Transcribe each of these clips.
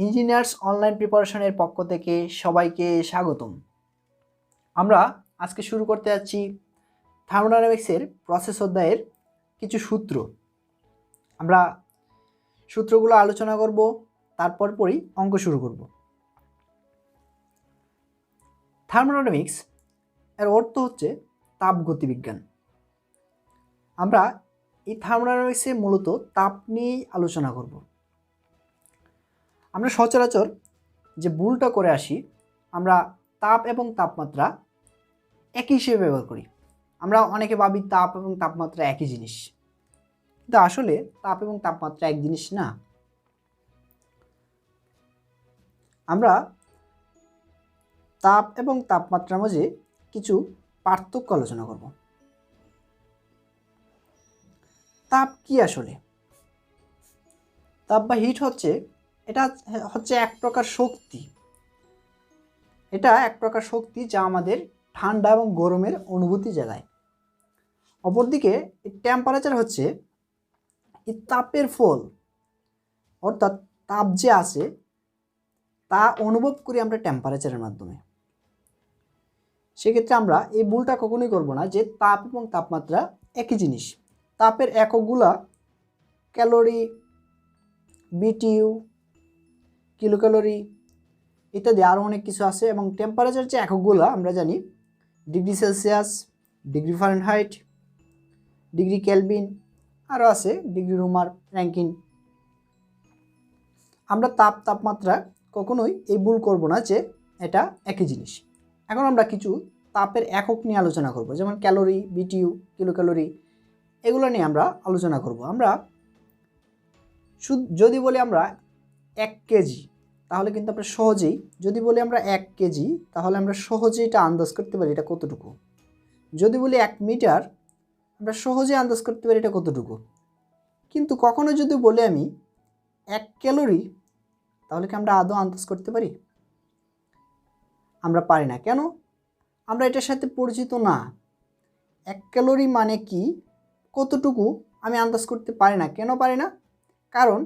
Engineers online প্রিপারেশনের পক্ষ থেকে সবাইকে স্বাগতম। আমরা আজকে শুরু করতে যাচ্ছি থার্মোডাইনামিক্সের প্রসেস অধ্যায়ের কিছু সূত্র। আমরা সূত্রগুলো আলোচনা করব, তারপর পরই অঙ্ক শুরু করব। থার্মোডাইনামিক্স এর অর্থ হচ্ছে তাপগতিবিজ্ঞান। আমরা এই থার্মোডাইনামিক্সে মূলত তাপ নিয়েই আলোচনা করব। আমরা সচরাচর যে ভুলটা করে আসি, আমরা তাপ এবং তাপমাত্রা একই হিসেবে ব্যবহার করি। আমরা অনেকে ভাবি তাপ এবং তাপমাত্রা একই জিনিস, কিন্তু আসলে তাপ এবং তাপমাত্রা এক জিনিস না। আমরা তাপ এবং তাপমাত্রার মাঝে কিছু পার্থক্য আলোচনা করব। তাপ কি আসলে? তাপ বা হিট এটা হচ্ছে এক প্রকার শক্তি। এটা এক প্রকার শক্তি যা আমাদের ঠান্ডা এবং গরমের অনুভূতি জাগায়। অপরদিকে টেম্পারেচার হচ্ছে এই তাপের ফল, অর্থাৎ তাপ যে আছে তা অনুভব করি আমরা টেম্পারেচারের মাধ্যমে। সেক্ষেত্রে আমরা এই ভুলটা কখনোই করব না যে তাপ এবং তাপমাত্রা একই জিনিস। তাপের এককগুলা ক্যালোরি, বিটিইউ, কিলো ক্যালোরি ইত্যাদি আরও অনেক কিছু আছে। এবং টেম্পারেচার যে এককগুলো আমরা জানি degree Celsius, degree Fahrenheit, degree kelvin, আরও আছে ডিগ্রি রোমার, র্যাঙ্কিন। আমরা তাপমাত্রা কখনোই এই ভুল করব না যে এটা একই জিনিস। এখন আমরা কিছু তাপের একক নিয়ে আলোচনা করব, যেমন ক্যালোরি, বিটিইউ, কিলো ক্যালোরি, এগুলো নিয়ে আমরা আলোচনা করব। আমরা যদি বলি আমরা 1 কেজি, তাহলে কিন্তু আমরা সহজেই, যদি বলি আমরা 1 কেজি, তাহলে আমরা সহজেই এটা আন্দাজ করতে পারি এটা কতটুকু। যদি বলি 1 মিটার, আমরা সহজেই আন্দাজ করতে পারি এটা কতটুকু। কিন্তু কখনো যদি বলি আমি 1 ক্যালোরি, তাহলে কি আমরা আদৌ আন্দাজ করতে পারি? আমরা পারি না। কেন? আমরা এটার সাথে পরিচিত না। 1 ক্যালোরি মানে কি, কতটুকু আমি আন্দাজ করতে পারি না। কেন পারি না? কারণ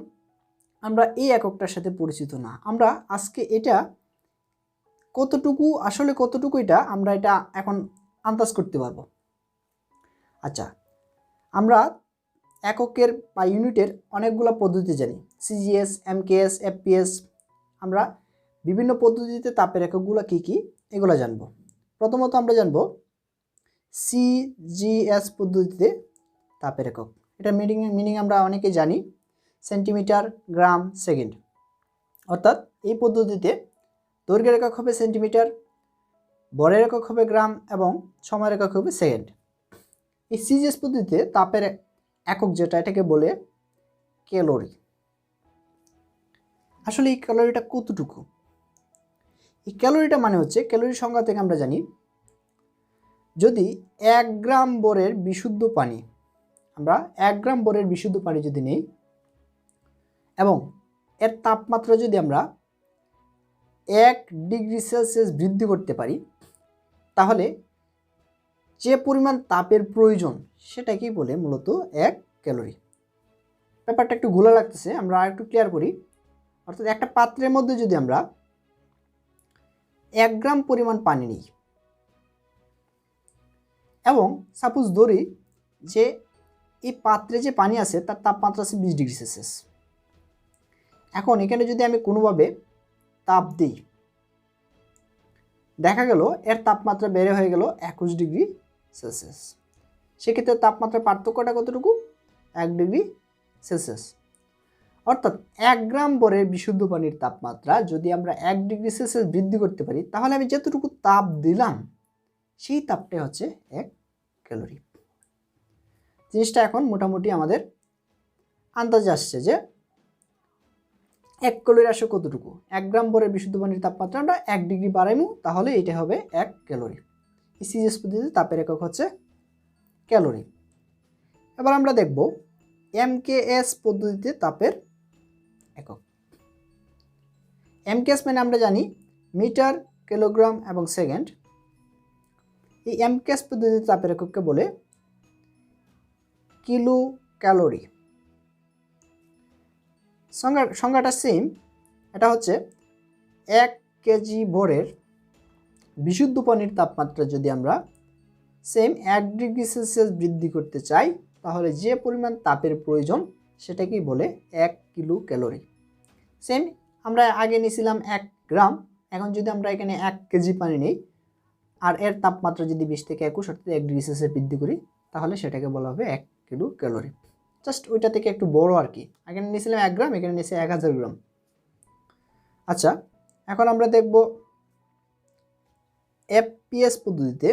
আমরা এই এককটার সাথে পরিচিত না। আমরা আজকে এটা কতটুকু, আসলে কতটুকু এটা আমরা এটা এখন আন্দাজ করতে পারবো। আচ্ছা, আমরা এককের বা ইউনিটের অনেকগুলো পদ্ধতি জানি, সিজিএস, এমকেএস, এফপিএস। আমরা বিভিন্ন পদ্ধতিতে তাপের এককগুলো কী কী এগুলো জানব। প্রথমত আমরা জানব সিজিএস পদ্ধতিতে তাপের একক। এটা মিনিং আমরা অনেকে জানি, সেন্টিমিটার, গ্রাম, সেকেন্ড। অর্থাৎ এই পদ্ধতিতে দৈর্ঘ্যের একক হবে সেন্টিমিটার, ভরের একক হবে গ্রাম এবং সময়ের একক হবে সেকেন্ড। এই সিজিএস পদ্ধতিতে তাপের একক যেটা, এটাকে বলে ক্যালোরি। আসলে এই ক্যালোরিটা কতটুকু? এই ক্যালোরিটা মানে হচ্ছে, ক্যালোরির সংজ্ঞা থেকে আমরা জানি, যদি 1 গ্রাম ভরের বিশুদ্ধ পানি, আমরা 1 গ্রাম ভরের বিশুদ্ধ পানি যদি নেই এবং এর তাপমাত্রা যদি আমরা 1 ডিগ্রি সেলসিয়াস বৃদ্ধি করতে পারি, তাহলে যে পরিমাণ তাপের প্রয়োজন সেটাকেই বলে মূলত 1 ক্যালোরি। ব্যাপারটা একটু ঘোলা লাগতেছে, আমরা আর একটু ক্লিয়ার করি। অর্থাৎ একটা পাত্রের মধ্যে যদি আমরা 1 গ্রাম পরিমাণ পানি নিই এবং সাপোজ ধরি যে এই পাত্রে যে পানি আছে তার তাপমাত্রা আছে 20 ডিগ্রি সেলসিয়াস। এখন এখানে যদি আমি কোনোভাবে তাপ দিই, দেখা গেল এর তাপমাত্রা বেড়ে হয়ে গেল 21 ডিগ্রি সেলসিয়াস। সেক্ষেত্রে তাপমাত্রার পার্থক্যটা কতটুকু? 1 ডিগ্রি সেলসিয়াস। অর্থাৎ 1 গ্রাম ভরের বিশুদ্ধ পানির তাপমাত্রা যদি আমরা 1 ডিগ্রি সেলসিয়াস বৃদ্ধি করতে পারি, তাহলে আমি যতটুকু তাপ দিলাম সেই তাপটাই হচ্ছে 1 ক্যালোরি। জিনিসটা এখন মোটামুটি আমাদের আন্দাজে আসছে যে 1 ক্যালোরি আসলে কতটুকু। 1 গ্রাম ভরের বিশুদ্ধ পানির তাপমাত্রা আমরা 1 ডিগ্রি বাড়াইমু, তাহলে এটা হবে 1 ক্যালোরি। এই সিজিএস পদ্ধতিতে তাপের একক হচ্ছে ক্যালোরি। এবার আমরা দেখব এমকেএস পদ্ধতিতে তাপের একক। এমকেএস মানে আমরা জানি মিটার, কিলোগ্রাম এবং সেকেন্ড। এই এমকেএস পদ্ধতিতে তাপের একককে বলে কিলো ক্যালোরি। সংজ্ঞাটা সেম, এটা হচ্ছে 1 কেজি ভরের বিশুদ্ধ পানির তাপমাত্রা যদি আমরা সেম 1 ডিগ্রি সেলসিয়াস বৃদ্ধি করতে চাই তাহলে যে পরিমাণ তাপের প্রয়োজন সেটাকেই বলে 1 কিলো ক্যালোরি। সেম আমরা আগে নিয়েছিলাম 1 গ্রাম, এখন যদি আমরা এখানে 1 কেজি পানি নেই আর এর তাপমাত্রা যদি 20 থেকে 21 অর্থাৎ 1 ডিগ্রি সেলসিয়াস বৃদ্ধি করি তাহলে সেটাকে বলা হবে 1 কিলো ক্যালোরি। জাস্ট ওইটা থেকে একটু বড় আর কি, এখানে নিয়েছিলাম 1 গ্রাম, এখানে নিয়েছি 1000 গ্রাম। আচ্ছা, এখন আমরা দেখব এফপিএস পদ্ধতিতে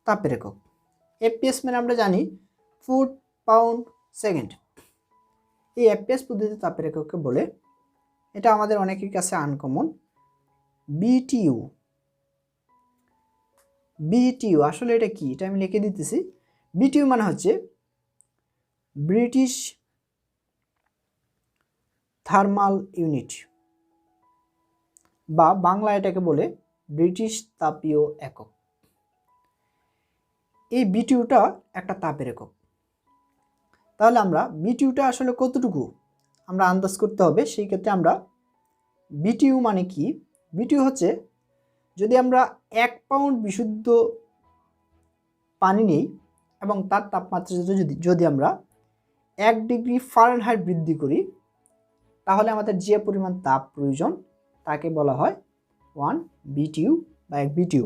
তাপের একক। এফপিএস মানে আমরা জানি ফুট পাউন্ড সেকেন্ড। এই এফপিএস পদ্ধতিতে তাপের একককে বলে, এটা আমাদের অনেকের কাছে আনকমন, বিটিইউ। বিটিইউ আসলে এটা কি, এটা আমি লিখে দিতেছি। বিটিইউ মানে হচ্ছে ব্রিটিশ থার্মাল ইউনিট, বা বাংলা এটাকে বলে ব্রিটিশ তাপীয় একক। এই বিটিইউটা একটা তাপের একক। তাহলে আমরা বিটিইউটা আসলে কতটুকু আমরা আন্দাজ করতে হবে। সেই ক্ষেত্রে আমরা বিটিইউ মানে কি, বিটিইউ হচ্ছে যদি আমরা 1 পাউন্ড বিশুদ্ধ পানি নিই এবং তার তাপমাত্রা যদি আমরা 1 ডিগ্রি ফারেনহাইট বৃদ্ধি করি তাহলে আমাদের যে পরিমাণ তাপ প্রয়োজন তাকে বলা হয় 1 বিটিইউ বা 1 বিটিইউ।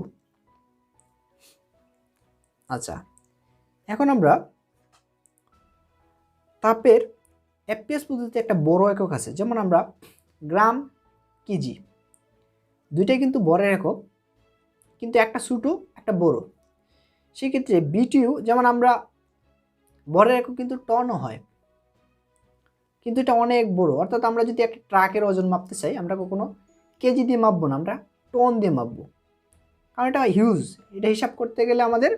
আচ্ছা, এখন আমরা তাপের এফপিএস পদ্ধতিতে একটা বড় একক আছে, যেমন আমরা গ্রাম, কেজি, দুইটাই কিন্তু বড়ের একক, কিন্তু একটা ছোটো একটা বড়। সেক্ষেত্রে বিটিইউ যেমন আমরা বড়ের একক কিন্তু টনও হয়, কিন্তু এটা অনেক বড়। অর্থাৎ আমরা যদি একটা ট্রাকের ওজন মাপতে চাই আমরা কখনো কেজি দিয়ে মাপবো না, আমরা টন দিয়ে মাপবো, কারণ এটা হিউজ। এটা হিসাব করতে গেলে আমাদের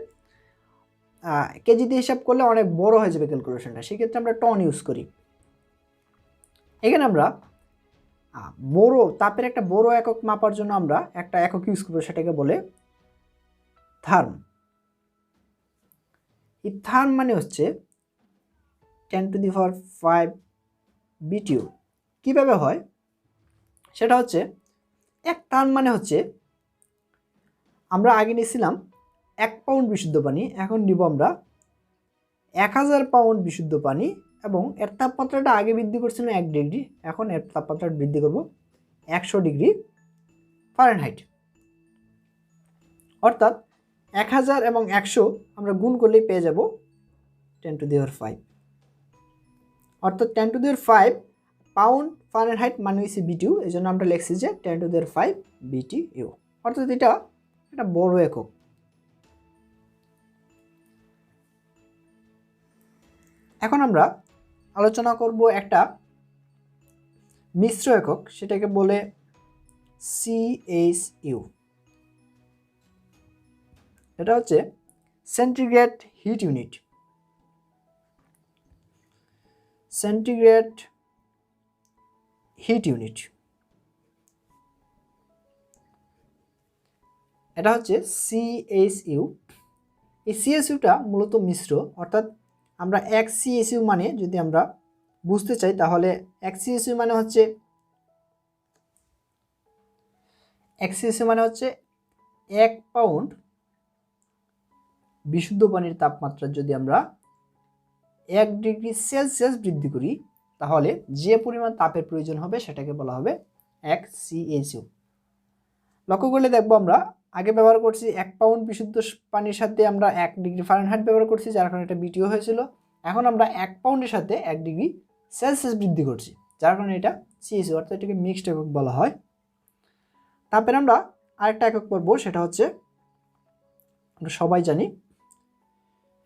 কেজি দিয়ে হিসাব করলে অনেক বড় হয়ে যাবে ক্যালকুলেশনটা, সেক্ষেত্রে আমরা টন ইউজ করি। এখানে আমরা বড় তাপের একটা বড় একক মাপার জন্য আমরা একটা একক ইউজ করবো, সেটাকে বলে থার্ম। এই থার্ম মানে হচ্ছে 10⁵ বিটিইউ। কীভাবে হয় সেটা হচ্ছে, এক থার্ম মানে হচ্ছে আমরা আগে নিয়েছিলাম 1 পাউন্ড বিশুদ্ধ পানি, এখন নিব আমরা 1000 পাউন্ড বিশুদ্ধ পানি এবং এর তাপমাত্রাটা আগে বৃদ্ধি করছিলাম 1 ডিগ্রি, এখন এর তাপমাত্রা বৃদ্ধি করব 100 ডিগ্রি ফারেনহাইট। অর্থাৎ 1000 এবং 100 আমরা গুণ করলেই পেয়ে যাব 10⁵। অর্থাৎ 10⁵ পাউন্ড ফারেনহাইট মানে হচ্ছে বিটিইউ, এই জন্য আমরা লিখছি যে 10⁵ বিটিইউ। অর্থাৎ এটা একটা বড় একক। এখন আমরা আলোচনা করব একটা মিশ্র একক, সেটাকে বলে সিএইচইউ। এটা হচ্ছে centigrade heat unit. Centigrade heat unit এটা হচ্ছে সিএইচইউ। এই সিএইচইউটা মূলত মিশ্র, অর্থাৎ আমরা 1 সিএইচইউ মানে যদি আমরা বুঝতে চাই তাহলে 1 সিএইচইউ মানে হচ্ছে 1 পাউন্ড বিশুদ্ধ পানির তাপমাত্রা যদি আমরা 1 ডিগ্রি সেলসিয়াস বৃদ্ধি করি তাহলে যে পরিমাণ তাপের প্রয়োজন হবে সেটাকে বলা হবে 1 সিএইচইউ। লক্ষ্য করলে দেখবো আমরা আগে ব্যবহার করছি 1 পাউন্ড বিশুদ্ধ পানির সাথে আমরা 1 ডিগ্রি ফারেনহাইট ব্যবহার করছি, যার কারণে এটা বিটিইউ হয়েছিল। এখন আমরা 1 পাউন্ডের সাথে 1 ডিগ্রি সেলসিয়াস বৃদ্ধি করছি, যার কারণে এটা সিএইচইউ, অর্থাৎ এটাকে মিক্সড একক বলা হয়। তারপরে আমরা আরেকটা একক পড়বো, সেটা হচ্ছে আমরা সবাই জানি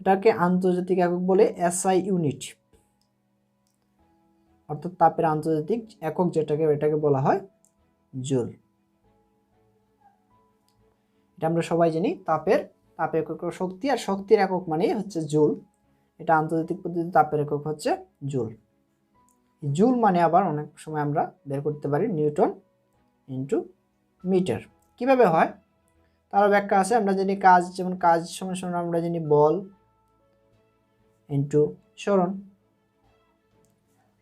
এটাকে আন্তর্জাতিক একক বলে এসআই ইউনিট, অর্থাৎ তাপের আন্তর্জাতিক একক এটাকে বলা হয় জুল। এটা আমরা সবাই জানি তাপের একক শক্তি, আর শক্তির একক মানে হচ্ছে জুল। এটা আন্তর্জাতিক পদ্ধতিতে তাপের একক হচ্ছে জুল। জুল মানে আবার অনেক সময় আমরা বের করতে পারি নিউটন ইন্টু মিটার। কিভাবে হয় তার ব্যাখ্যা আছে। আমরা জানি কাজ, যেমন কাজ সমান আমরা জানি বল ইন্টু সরণ।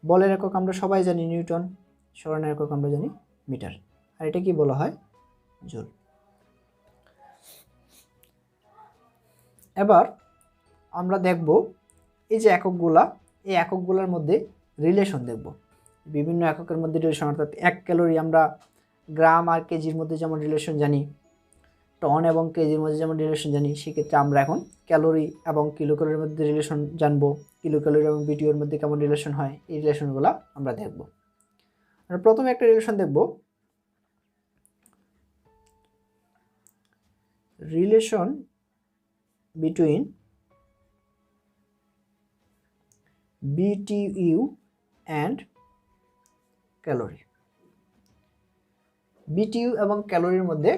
বলের একক আমরা সবাই জানি নিউটন, সরানোর একক আমরা জানি মিটার, আর এটা কি বলা হয় জুল। এবার আমরা দেখব এই যে এককগুলা, এই এককগুলোর মধ্যে রিলেশন দেখব, বিভিন্ন এককের মধ্যে রিলেশন, অর্থাৎ 1 ক্যালোরি আমরা গ্রাম আর কেজির মধ্যে যেমন রিলেশন জানি, টন এবং কেজির মধ্যে যেমন রিলেশন জানি, সেক্ষেত্রে আমরা এখন ক্যালোরি এবং কিলো ক্যালোরির মধ্যে রিলেশন জানবো, কিলো ক্যালোরি এবং বিটিওর মধ্যে কেমন রিলেশন হয়, এই রিলেশনগুলো আমরা দেখব। আমরা প্রথমে একটা রিলেশন দেখব, relation between BTU and calorie. BTU এবং ক্যালোরির মধ্যে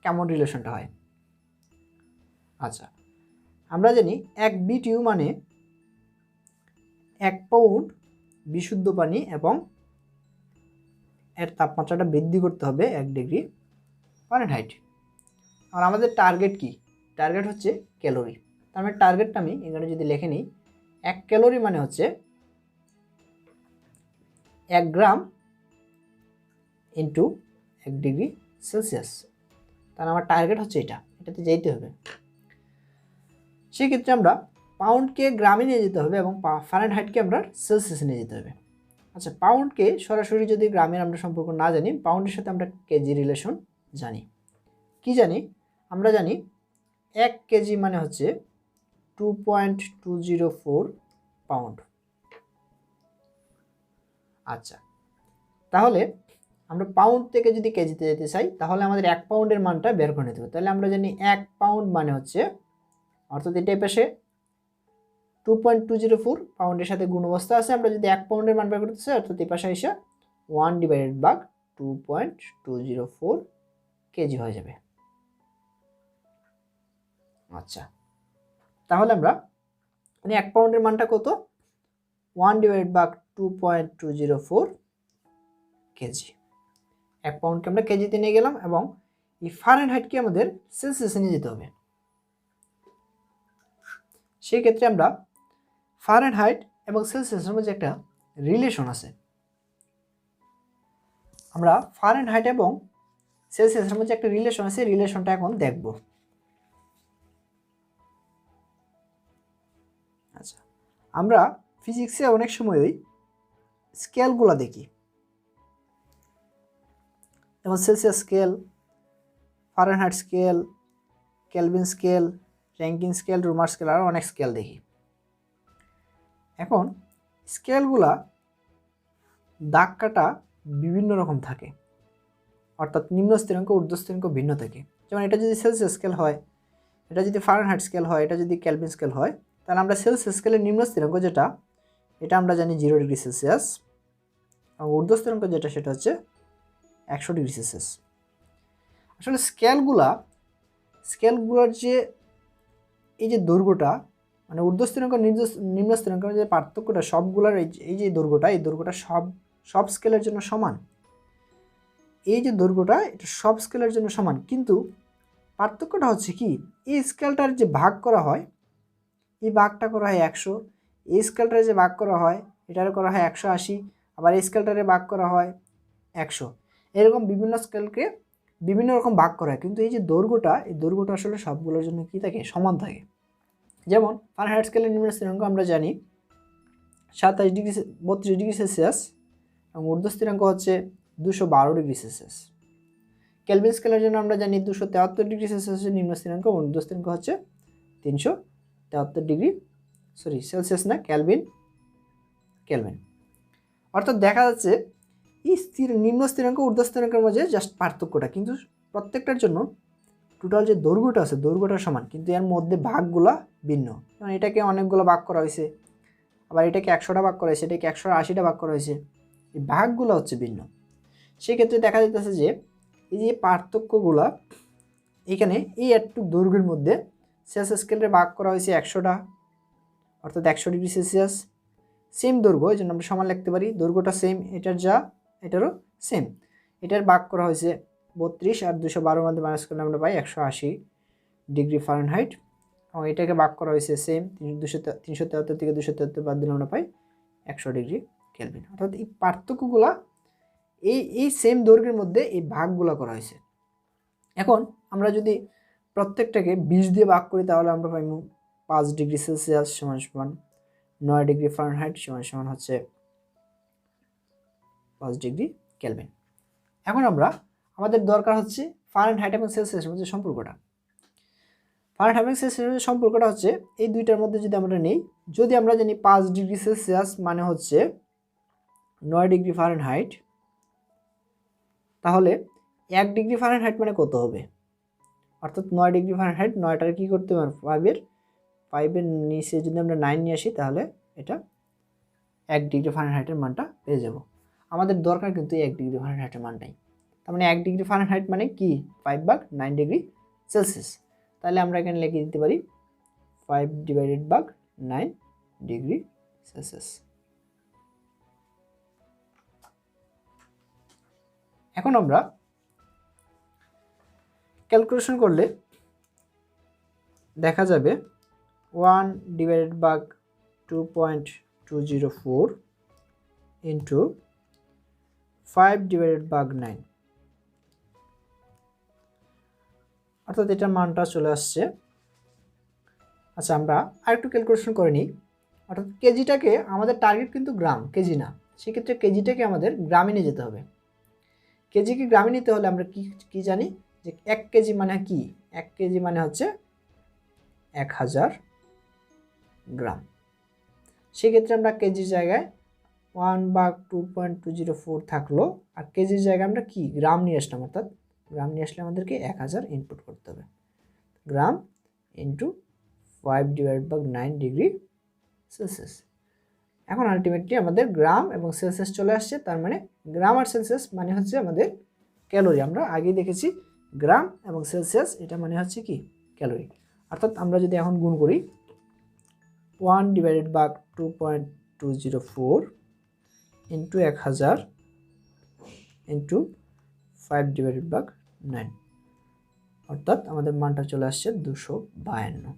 কেমন রিলেশনটা হয়। আচ্ছা, আমরা জানি 1 BTU মানে 1 পাউন্ড বিশুদ্ধ পানি, এবং এর তাপমাত্রাটা বৃদ্ধি করতে হবে 1 ডিগ্রি ফারেনহাইট। আর আমাদের টার্গেট কি? টার্গেট হচ্ছে ক্যালোরি। তার মানে টার্গেটটা আমি এখানে যদি লিখে নিই, 1 ক্যালোরি মানে হচ্ছে 1 গ্রাম ইন্টু 1 ডিগ্রি সেলসিয়াস। তাহলে আমার টার্গেট হচ্ছে এটাতে যেতে হবে। সেক্ষেত্রে আমরা পাউন্ডকে গ্রামে নিয়ে যেতে হবে এবং ফারেনহাইটকে আমরা সেলসিয়াসে নিয়ে যেতে হবে। আচ্ছা, পাউন্ডকে সরাসরি যদি গ্রামের আমরা সম্পর্ক না জানি, পাউন্ডের সাথে আমরা কেজি রিলেশন জানি। কি জানি? আমরা জানি 1 কেজি মানে হচ্ছে 2.204 পাউন্ড। আচ্ছা, তাহলে আমরা পাউন্ড থেকে যদি কেজিতে যেতে চাই, তাহলে আমাদের 1 পাউন্ডের মানটা বের করে নিতে হবে। তাহলে আমরা জানি 1 পাউন্ড মানে হচ্ছে, অর্থাৎ এটা পাশে 2.204 পাউন্ডের সাথে গুণবস্তা আছে, আমরা যদি 1 পাউন্ডের মান বের করতে চাই, অর্থাৎ এই পাশে এসে 1/2.204 কেজি হয়ে যাবে। আচ্ছা, তাহলে আমরা 1 পাউন্ডের মানটা কত? 1/2.204 কেজি। 1 পাউন্ডকে আমরা কেজিতে নিয়ে গেলাম, এবং এই ফারেনহাইটকে আমাদের সেলসিয়াসে নিয়ে যেতে হবে। সেই ক্ষেত্রে আমরা ফারেনহাইট এবং সেলসিয়াসের মধ্যে একটা রিলেশন আছে, আমরা ফারেনহাইট এবং সেলসিয়াসের মধ্যে একটা রিলেশন আছে, রিলেশনটা এখন দেখব। আচ্ছা, আমরা ফিজিক্সে অনেক সময়ই স্কেলগুলো দেখি, যেমন Celsius scale, Fahrenheit scale, Kelvin scale, Rankine scale, Reaumur scale, আর অনেক স্কেল দেখি। এখন স্কেলগুলা দাগ কাটা বিভিন্ন রকম থাকে, অর্থাৎ নিম্ন স্থিরাঙ্ক ঊর্ধ্ব স্থিরাঙ্ক ভিন্ন থাকে। যেমন এটা যদি সেলসিয়াস স্কেল হয়, এটা যদি ফারেনহাইট স্কেল হয়, এটা যদি কেলভিন স্কেল হয়, তাহলে আমরা সেলসিয়াস স্কেলের নিম্ন স্থিরাঙ্ক যেটা, এটা আমরা জানি 0 ডিগ্রি সেলসিয়াস, এবং ঊর্ধ্ব স্থিরাঙ্ক যেটা সেটা হচ্ছে 100 ডিগ্রি সেলসিয়াস। আসলে স্কেলগুলোর যে এই যে দৈর্ঘ্যটা, মানে ঊর্ধ্ব স্থিরাঙ্ক নিম্ন স্থিরাঙ্কের যে পার্থক্যটা, সবগুলোর এই যে দৈর্ঘ্যটা, এই দৈর্ঘ্যটা সব স্কেলের জন্য সমান। এই যে দৈর্ঘ্যটা, এটা সব স্কেলের জন্য সমান, কিন্তু পার্থক্যটা হচ্ছে কি, এই স্কেলটার যে ভাগ করা হয়, এই ভাগটা করা হয় 100, এই স্কেলটার যে ভাগ করা হয়, এটার করা হয় 180, আবার এই স্কেলটারে ভাগ করা হয় 100। এরকম বিভিন্ন স্কেলকে বিভিন্ন রকম ভাগ করা হয়, কিন্তু এই যে দৈর্ঘ্যটা, এই দৈর্ঘ্যটা আসলে সবগুলোর জন্য কি থাকে? সমান থাকে। যেমন ফারেনহাইট স্কেলের নিম্ন স্থিরাঙ্ক আমরা জানি 32 ডিগ্রি সেলসিয়াস, এবং ঊর্ধ্ব স্থিরাঙ্ক হচ্ছে 212 ডিগ্রি সেলসিয়াস। কেলভিন স্কেলের জন্য আমরা জানি 273 ডিগ্রি সেলসিয়াসের নিম্ন স্থিরাঙ্ক, ঊর্ধ্ব স্থিরাঙ্ক হচ্ছে 373 ডিগ্রি, সরি সেলসিয়াস না, কেলভিন। অর্থাৎ দেখা যাচ্ছে এই নিম্ন স্থিরাঙ্ক ঊর্ধ্ব স্থিরাঙ্কের মাঝে জাস্ট পার্থক্যটা, কিন্তু প্রত্যেকটার জন্য টোটাল যে দৈর্ঘ্যটা আছে, দৈর্ঘ্যটা সমান, কিন্তু এর মধ্যে ভাগগুলা ভিন্ন। যেমন এটাকে অনেকগুলো ভাগ করা হয়েছে, আবার এটাকে 100টা ভাগ করা হয়েছে, এটাকে 180টা ভাগ করা হয়েছে, এই ভাগগুলো হচ্ছে ভিন্ন। সেক্ষেত্রে দেখা যাইতেছে যে এই যে পার্থক্যগুলা এখানে এই একটু দৈর্ঘ্যের মধ্যে সেলসিয়াস স্কেলে ভাগ করা হয়েছে 100টা, অর্থাৎ 100 ডিগ্রি সেলসিয়াস, সেম দৈর্ঘ্য, এই জন্য আমরা সমান লিখতে পারি, দৈর্ঘ্যটা সেম, এটার যা এটারও সেম। এটার ভাগ করা হয়েছে 32, আর 212 মধ্যে মাইনাস করলে আমরা পাই 180 ডিগ্রি ফারেনহাইট, এবং এটাকে ভাগ করা হয়েছে সেম, 373 থেকে 273 বাদ দিলে আমরা পাই 100 ডিগ্রি কেলভিন। অর্থাৎ এই পার্থক্যগুলা এই সেম দৈর্ঘ্যের মধ্যে এই ভাগগুলো করা হয়েছে। এখন আমরা যদি প্রত্যেকটাকে 20 দিয়ে ভাগ করি তাহলে আমরা পাইব 5 ডিগ্রি সেলসিয়াস সমান সমান 9 ডিগ্রি ফারেনহাইট সমান সমান হচ্ছে 5 ডিগ্রি কেলভিন। এখন আমাদের দরকার হচ্ছে ফারেনহাইট এবং সেলসিয়াসের মধ্যে সম্পর্কটা। ফারেনহাইট এবং সেলসিয়াসের সম্পর্কটা হচ্ছে এই দুইটার মধ্যে যদি আমরা নেই, যদি আমরা জানি 5 ডিগ্রি সেলসিয়াস মানে হচ্ছে 9 ডিগ্রি ফারেনহাইট, তাহলে 1 ডিগ্রি ফারেনহাইট মানে কত হবে? অর্থাৎ 9 ডিগ্রি ফারেনহাইট, 9টার কি করতে পারবো 5-এর নিচে যদি আমরা 9 নিয়ে আসি তাহলে এটা 1 ডিগ্রি ফারেনহাইটের মানটা পেয়ে যাব। আমাদের দরকার কিন্তু 1 ডিগ্রি ফারেনহাইটের মানটাই। তার মানে 1 ডিগ্রি ফারেনহাইট মানে কি 5/9 ডিগ্রি সেলসিয়াস। তাহলে আমরা এখানে লিখে দিতে পারি 5/9 ডিগ্রি সেলসিয়াস। এখন আমরা ক্যালকুলেশন করলে দেখা যাবে 1/2.204 ইন্টু 5/9, অর্থাৎ এটার মানটা চলে আসছে। আচ্ছা, আমরা আরেকটু ক্যালকুলেশন করে নিই। অর্থাৎ কেজিটাকে আমাদের টার্গেট কিন্তু গ্রাম, কেজি না। সেক্ষেত্রে কেজিটাকে আমাদের গ্রামে নিয়ে যেতে হবে। কেজিকে গ্রামে নিতে হলে আমরা কি জানি যে 1 কেজি মানে কি? 1 কেজি মানে হচ্ছে 1000 গ্রাম। সেক্ষেত্রে আমরা কেজির জায়গায় 1/2.204 থাকলো, আর কেজির জায়গায় আমরা কি গ্রাম নিয়ে আসলাম। অর্থাৎ গ্রাম নিয়ে আসলে আমাদেরকে 1000 ইনপুট করতে হবে। Gram into 5/9 degree Celsius. এখন আলটিমেটলি আমাদের গ্রাম এবং সেলসিয়াস চলে আসছে। তার মানে গ্রাম আর সেলসিয়াস মানে হচ্ছে আমাদের ক্যালোরি। আমরা আগেই দেখেছি গ্রাম এবং সেলসিয়াস এটা মানে হচ্ছে কি ক্যালোরি। অর্থাৎ আমরা যদি এখন গুণ করি 1/2.204 ইন্টু 1000 ইন্টু 5/9, অর্থাৎ আমাদের মানটা চলে আসছে 252।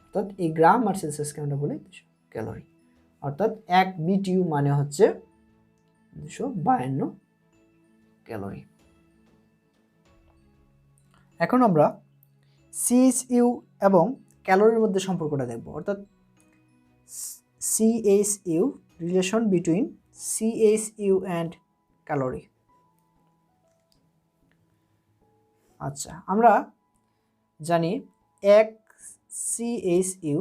অর্থাৎ এই গ্রাম আর সেলসিয়াসকে আমরা বলি ক্যালোরি। অর্থাৎ 1 BTU মানে হচ্ছে 252 ক্যালোরি। এখন আমরা CHU এবং ক্যালোরির মধ্যে সম্পর্কটা দেখব। অর্থাৎ CHU, relation between CHU and calorie. আচ্ছা, আমরা জানি 1 CHU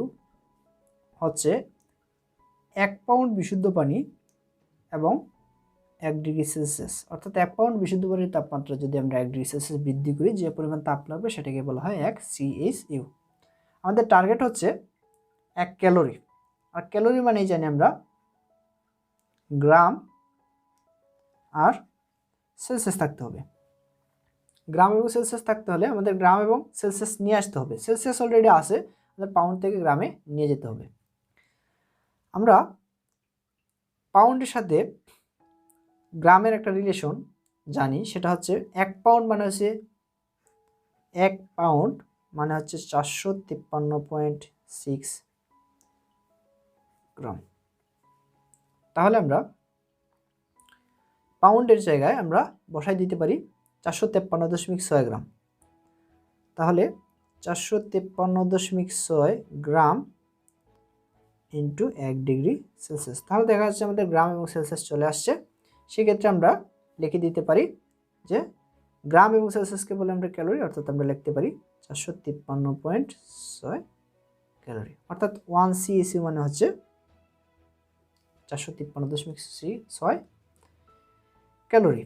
হচ্ছে 1 পাউন্ড বিশুদ্ধ পানি এবং 1 ডিগ্রি সেলসিয়াস। অর্থাৎ 1 পাউন্ড বিশুদ্ধ পানির তাপমাত্রা যদি আমরা 1 ডিগ্রি সেলসিয়াস বৃদ্ধি করি, যে পরিমাণ তাপ লাগবে সেটাকে বলা হয় 1 CHU। আমাদের টার্গেট হচ্ছে 1 ক্যালোরি। আর ক্যালোরি মানেই জানি আমরা গ্রাম আর সেলসিয়াস থাকতে হবে। গ্রাম এবং সেলসিয়াস থাকতে হলে আমাদের গ্রাম এবং সেলসিয়াস নিয়ে আসতে হবে। সেলসিয়াস অলরেডি আছে, আমাদের পাউন্ড থেকে গ্রামে নিয়ে যেতে হবে। আমরা পাউন্ডের সাথে গ্রামের একটা রিলেশন জানি, সেটা হচ্ছে 1 পাউন্ড মানে হচ্ছে 1 পাউন্ড মানে হচ্ছে 453.6 গ্রাম। তাহলে আমরা পাউন্ডের জায়গায় আমরা বসাই দিতে পারি 453.6 গ্রাম। তাহলে 453.6 গ্রাম ইন্টু 1 ডিগ্রি সেলসিয়াস। তাহলে দেখা যাচ্ছে আমাদের গ্রাম এবং সেলসিয়াস চলে আসছে। সেক্ষেত্রে আমরা লিখে দিতে পারি যে গ্রাম এবং সেলসিয়াসকে বলে আমরা ক্যালোরি, অর্থাৎ আমরা লিখতে পারি 453.6 ক্যালোরি। অর্থাৎ 1 CHU মানে হচ্ছে 453.6 ক্যালোরি।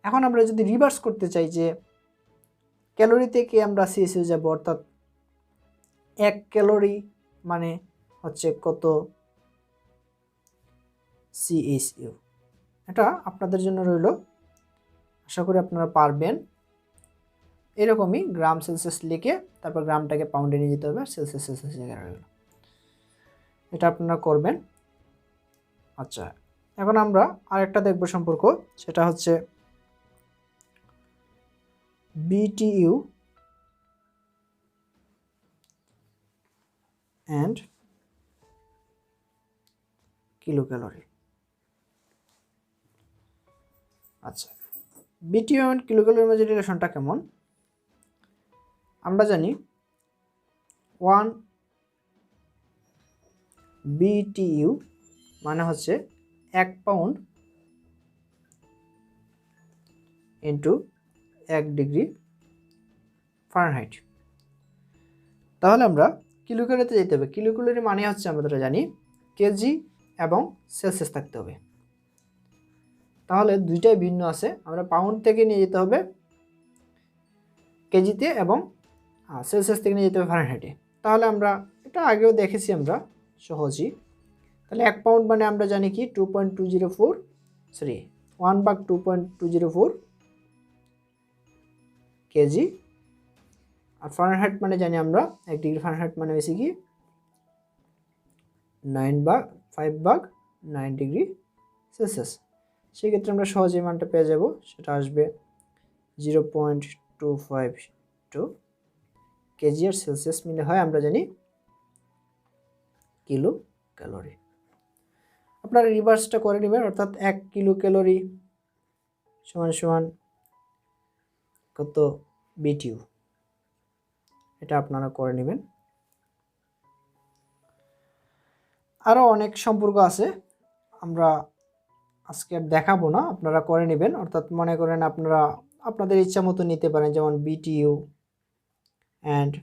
এখন আমরা যদি রিভার্স করতে চাই যে ক্যালোরি থেকে আমরা CHU যাব, অর্থাৎ 1 ক্যালোরি মানে হচ্ছে কত CHU, এটা আপনাদের জন্য রইল। আশা করি আপনারা পারবেন। এরকমই গ্রাম সেলসিয়াস লিখে তারপর গ্রামটাকে পাউন্ডে নিয়ে যেতে হবে, সেলসিয়াস জায়গায় রইল। এটা আপনারা করবেন। আচ্ছা, এখন আমরা আরেকটা দেখব সম্পর্ক, সেটা হচ্ছে BTU and কিলো ক্যালোরি। আচ্ছা, বিটিইউ এবং কিলোক্যালোরির মধ্যে রিলেশনটা কেমন? আমরা জানি 1 বিটিইউ মানে হচ্ছে 1 পাউন্ড ইন্টু 1 ডিগ্রি ফারেনহাইট। তাহলে আমরা কিলোক্যালোরিতে যেতে হবে। কিলোক্যালোরি মানে হচ্ছে আমরা জানি কেজি এবং সেলসিয়াস থাকতে হবে। তাহলে দুইটাই ভিন্ন আছে, আমরা পাউন্ড থেকে নিয়ে যেতে হবে কেজিতে এবং সেলসিয়াস থেকে নিয়ে যেতে হবে ফারেনহাইটে। তাহলে আমরা এটা আগেও দেখেছি আমরা সহজেই। তাহলে 1 পাউন্ড মানে আমরা জানি কি 2.204 সরি 1/2.204 কেজি। আর ফারেনহাইট মানে জানি আমরা 1 ডিগ্রি ফারেনহাইট মানে বেশি কি 5/9 ডিগ্রি সেলসিয়াস। সেক্ষেত্রে আমরা সহজেই মানটা পেয়ে যাব, সেটা আসবে 0.252 কেজি আর সেলসিয়াস মিলে হয় আমরা জানি কিলো ক্যালোরি। আপনারা রিভার্সটা করে নেবেন, অর্থাৎ 1 কিলো ক্যালোরি সমান সমান কত বিটিইউ, এটা আপনারা করে নেবেন। আরও অনেক সম্পর্ক আছে, আমরা আজকে আর দেখাবো না, আপনারা করে নেবেন। অর্থাৎ মনে করেন আপনারা আপনাদের ইচ্ছা মতো নিতে পারেন, যেমন বিটিইউ অ্যান্ড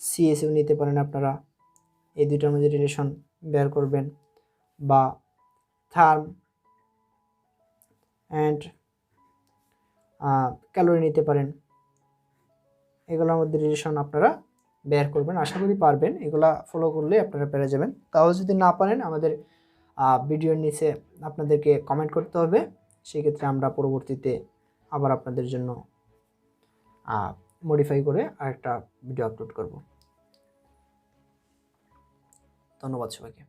সিএসইউ নিতে পারেন। আপনারা এই দুইটার মধ্যে রিলেশন বের করবেন, বা থার্ম অ্যান্ড ক্যালোরি নিতে পারেন। এগুলোর মধ্যে রিলেশন আপনারা বের করবেন, আশা করি পারবেন। এগুলা ফলো করলে আপনারা পেরে যাবেন। তাও যদি না পারেন আমাদের ভিডিওর নিচে আপনাদেরকে কমেন্ট করতে হবে, সেক্ষেত্রে আমরা পরবর্তীতে আবার আপনাদের জন্য মডিফাই করে আরেকটা ভিডিও আপলোড করব। ধন্যবাদ সবাইকে।